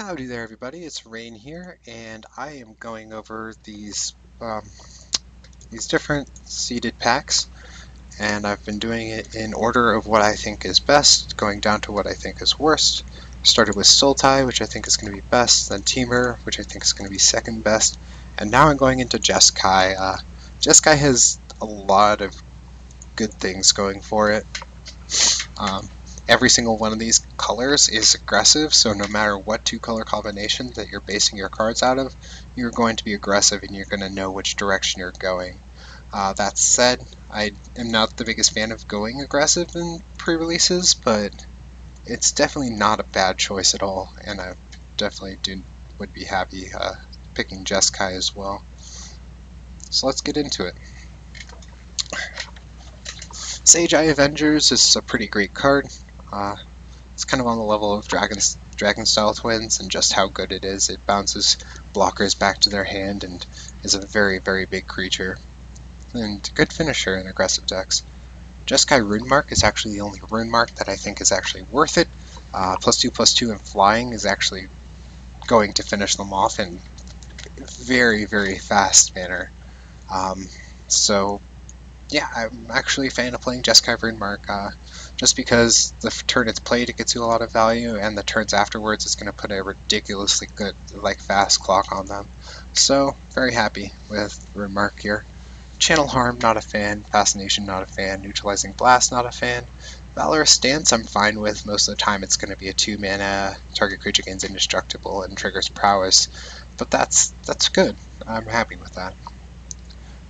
Howdy there, everybody. It's Rain here, and I am going over these different seeded packs, and I've been doing it in order of what I think is best, going down to what I think is worst. Started with Sultai, which I think is going to be best, then Temur, which I think is going to be second best, and now I'm going into Jeskai. Jeskai has a lot of good things going for it. Every single one of these colors is aggressive, so no matter what two color combination that you're basing your cards out of, you're going to be aggressive and you're going to know which direction you're going. That said, I am not the biggest fan of going aggressive in pre-releases, but it's definitely not a bad choice at all, and I definitely would be happy picking Jeskai as well. So let's get into it. Sage Eye Avengers is a pretty great card. It's kind of on the level of Dragon Style Twins and just how good it is. It bounces blockers back to their hand and is a very, very big creature. And good finisher in aggressive decks. Jeskai Rune Mark is actually the only Rune Mark that I think is actually worth it. +2/+2 and flying is actually going to finish them off in very, very fast manner. So yeah, I'm actually a fan of playing Jeskai Rune Mark. Just because the turn it's played, it gets you a lot of value, and the turns afterwards, it's going to put a ridiculously good, fast clock on them. So, very happy with Rune Mark here. Channel Harm, not a fan. Fascination, not a fan. Neutralizing Blast, not a fan. Valorous Stance, I'm fine with. Most of the time, it's going to be a 2-mana, target creature gains indestructible, and triggers prowess. But that's good. I'm happy with that.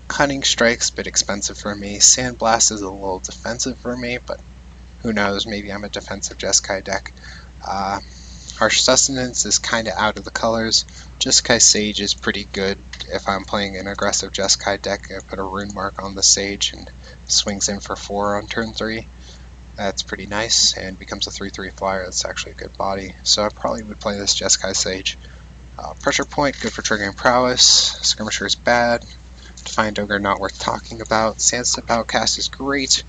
Cunning Strike's a bit expensive for me. Sandblast is a little defensive for me, but who knows, maybe I'm a defensive Jeskai deck. Harsh Sustenance is kind of out of the colors. Jeskai Sage is pretty good if I'm playing an aggressive Jeskai deck. I put a Rune Mark on the Sage and swings in for 4 on turn 3. That's pretty nice and becomes a 3/3 flyer. That's actually a good body. So I probably would play this Jeskai Sage. Pressure Point, good for triggering prowess. Skirmisher is bad. Defiant Ogre, not worth talking about. Sandstep Outcast is great.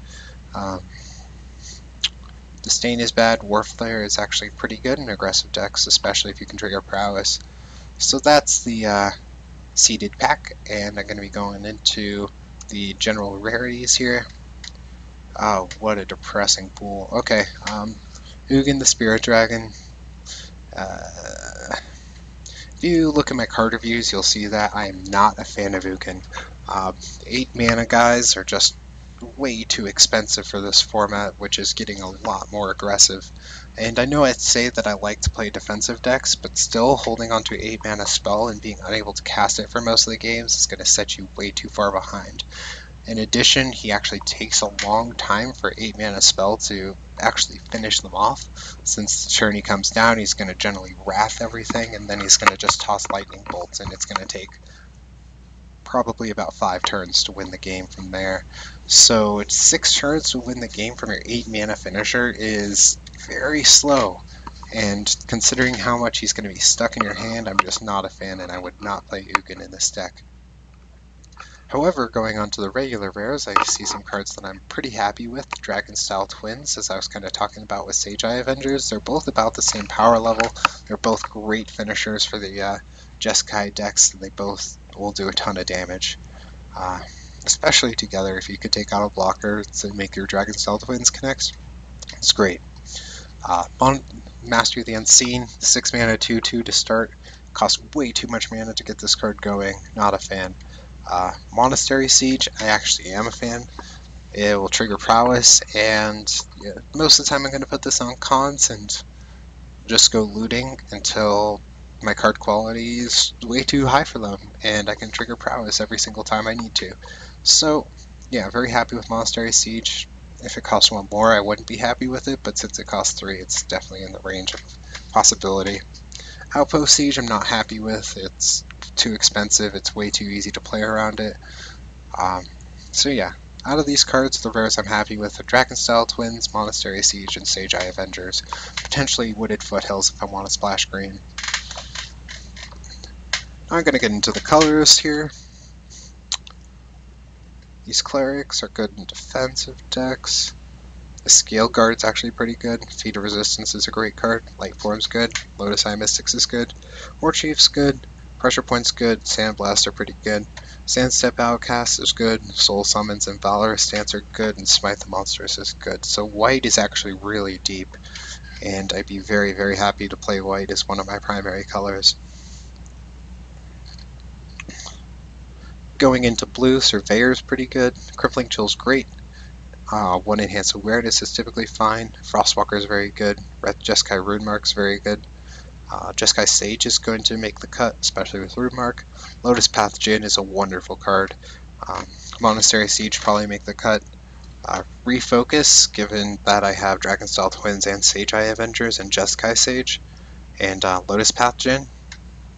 Disdain is bad. Warflare is actually pretty good in aggressive decks, especially if you can trigger prowess. So that's the seeded pack, and I'm going to be going into the general rarities here. Oh, what a depressing pool. Okay, Ugin the Spirit Dragon. If you look at my card reviews, you'll see that I am not a fan of Ugin. 8 mana guys are just way too expensive for this format, which is getting a lot more aggressive. And I know I'd say that I like to play defensive decks, but still holding onto an 8 mana spell and being unable to cast it for most of the games is going to set you way too far behind. In addition, he actually takes a long time for 8 mana spell to actually finish them off. Since the turn he comes down, he's going to generally wrath everything, and then he's going to just toss lightning bolts, and it's going to take probably about 5 turns to win the game from there. So it's 6 turns to win the game from your 8 mana finisher is very slow. And considering how much he's going to be stuck in your hand, I'm just not a fan, and I would not play Ugin in this deck. However, going on to the regular rares, I see some cards that I'm pretty happy with. Dragon Style Twins, as I was kind of talking about with Sage Eye Avengers. They're both about the same power level. They're both great finishers for the Jeskai decks. They both will do a ton of damage. Especially together, if you could take out a blocker to make your Dragon Style Twins connect. It's great. Mastery of the Unseen, 6 mana 2/2 to start. Costs way too much mana to get this card going. Not a fan. Monastery Siege, I actually am a fan. It will trigger prowess, and most of the time I'm going to put this on cons and just go looting until my card quality is way too high for them, and I can trigger prowess every single time I need to. So, yeah, very happy with Monastery Siege. If it cost 1 more, I wouldn't be happy with it, but since it costs 3, it's definitely in the range of possibility. Outpost Siege, I'm not happy with. It's too expensive. It's way too easy to play around it. So yeah, out of these cards, the rares I'm happy with are Dragon Style Twins, Monastery Siege, and Sage Eye Avengers. Potentially Wooded Foothills if I want to splash green. Now I'm going to get into the colors here. These clerics are good in defensive decks. The Scale Guard's actually pretty good. Feat of Resistance is a great card. Light Form's good. Lotus Eye Mystics is good. War Chief's good. Pressure Point's good. Sandblast are pretty good. Sandstep Outcast is good. Soul Summons and Valorous Stance are good. And Smite the Monstrous is good. So white is actually really deep. And I'd be very, very happy to play white as one of my primary colors. Going into blue, Surveyor's pretty good. Crippling Chill's great. One Enhanced Awareness is typically fine. Frostwalker is very good. Jeskai Runemark is very good. Jeskai Sage is going to make the cut, especially with Runemark. Lotus Path Djinn is a wonderful card. Monastery Siege probably make the cut. Refocus, given that I have Dragonstyle Twins and Sage Eye Avengers and Jeskai Sage. And Lotus Path Djinn,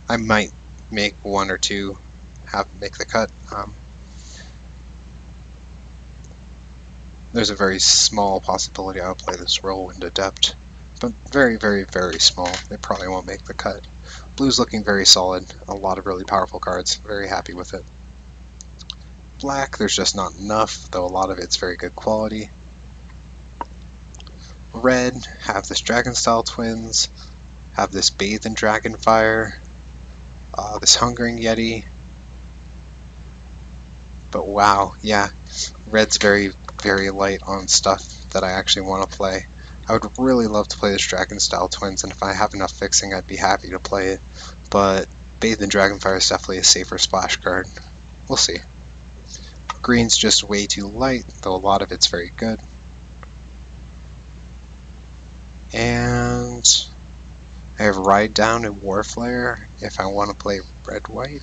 I might make one or two make the cut. There's a very small possibility I'll play this Whirlwind Adept, but very, very, very small. It probably won't make the cut. Blue's looking very solid. A lot of really powerful cards. Very happy with it. Black, there's just not enough, though a lot of it's very good quality. Red, have this Dragonstyle Twins, have this Bathe in Dragonfire, this Hungering Yeti. But wow, yeah, red's very, very light on stuff that I actually want to play. I would really love to play this Dragonstyle Twins, and if I have enough fixing, I'd be happy to play it. But Bathe in Dragonfire is definitely a safer splash card. We'll see. Green's just way too light, though a lot of it's very good. And I have Ride Down and Warflare if I want to play red-white.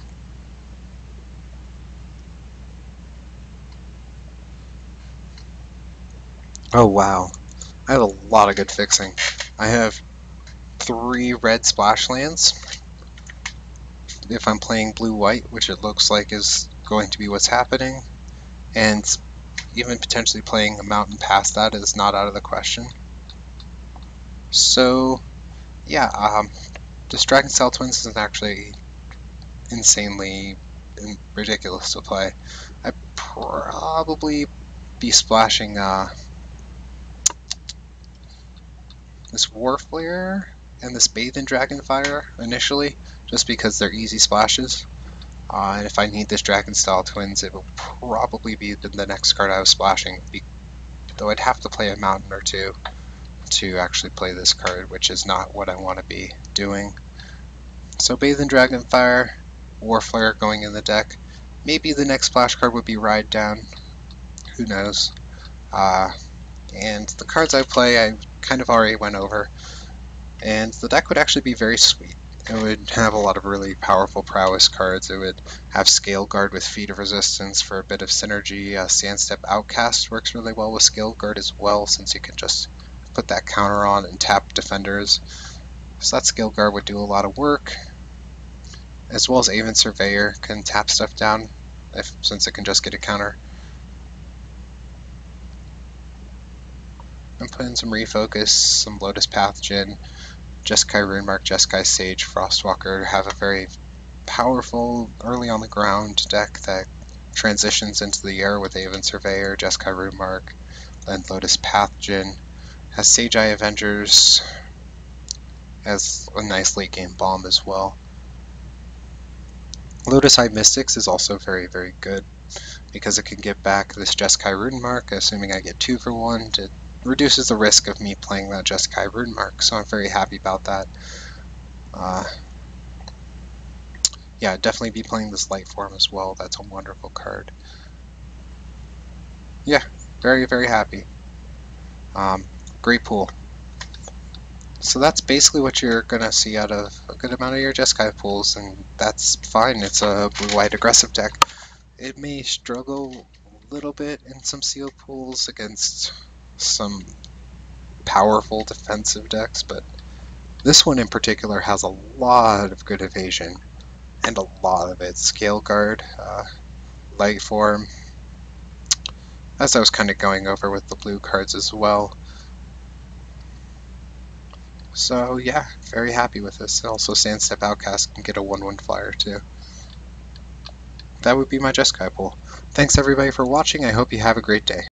Oh wow, I have a lot of good fixing. I have 3 red splash lands if I'm playing blue-white, which it looks like is going to be what's happening, and even potentially playing a mountain past that is not out of the question. So yeah, this Dragonstyle Twins isn't actually insanely ridiculous to play. I'd probably be splashing this Warflare and this Bathe in Dragonfire initially, just because they're easy splashes. And if I need this Dragonstyle Twins, it will probably be the next card I was splashing, though I'd have to play a mountain or two to actually play this card, which is not what I want to be doing. So Bathe in Dragonfire, Warflare going in the deck. Maybe the next splash card would be Ride Down. Who knows? And the cards I play, I kind of already went over. And the deck would actually be very sweet. It would have a lot of really powerful prowess cards. It would have Scale Guard with Feat of Resistance for a bit of synergy. Sandstep Outcast works really well with Scale Guard as well, since you can just put that counter on and tap defenders. So that Scale Guard would do a lot of work. As well as Aven Surveyor can tap stuff down, since it can just get a counter. And put in some Refocus, some Lotus Path Djinn, Jeskai Runemark, Jeskai Sage, Frostwalker, have a very powerful early on the ground deck that transitions into the air with Aven Surveyor, Jeskai Runemark, and Lotus Path Djinn. Has Sage Eye Avengers, has a nice late game bomb as well. Lotus Eye Mystics is also very, very good because it can get back this Jeskai Runemark, assuming I get 2 for 1. It reduces the risk of me playing that Jeskai Runemark, so I'm very happy about that. Yeah, I'd definitely be playing this light form as well. That's a wonderful card. Yeah, very, very happy. Great pool. So that's basically what you're going to see out of a good amount of your Jeskai pools, and that's fine. It's a blue-white aggressive deck. It may struggle a little bit in some sealed pools against some powerful defensive decks, but this one in particular has a lot of good evasion, and a lot of it. Scale Guard, Light Form, as I was kind of going over with the blue cards as well. So yeah, very happy with this. Also, Sandstep Outcast can get a 1/1 flyer too. That would be my Jeskai pool. Thanks everybody for watching. I hope you have a great day.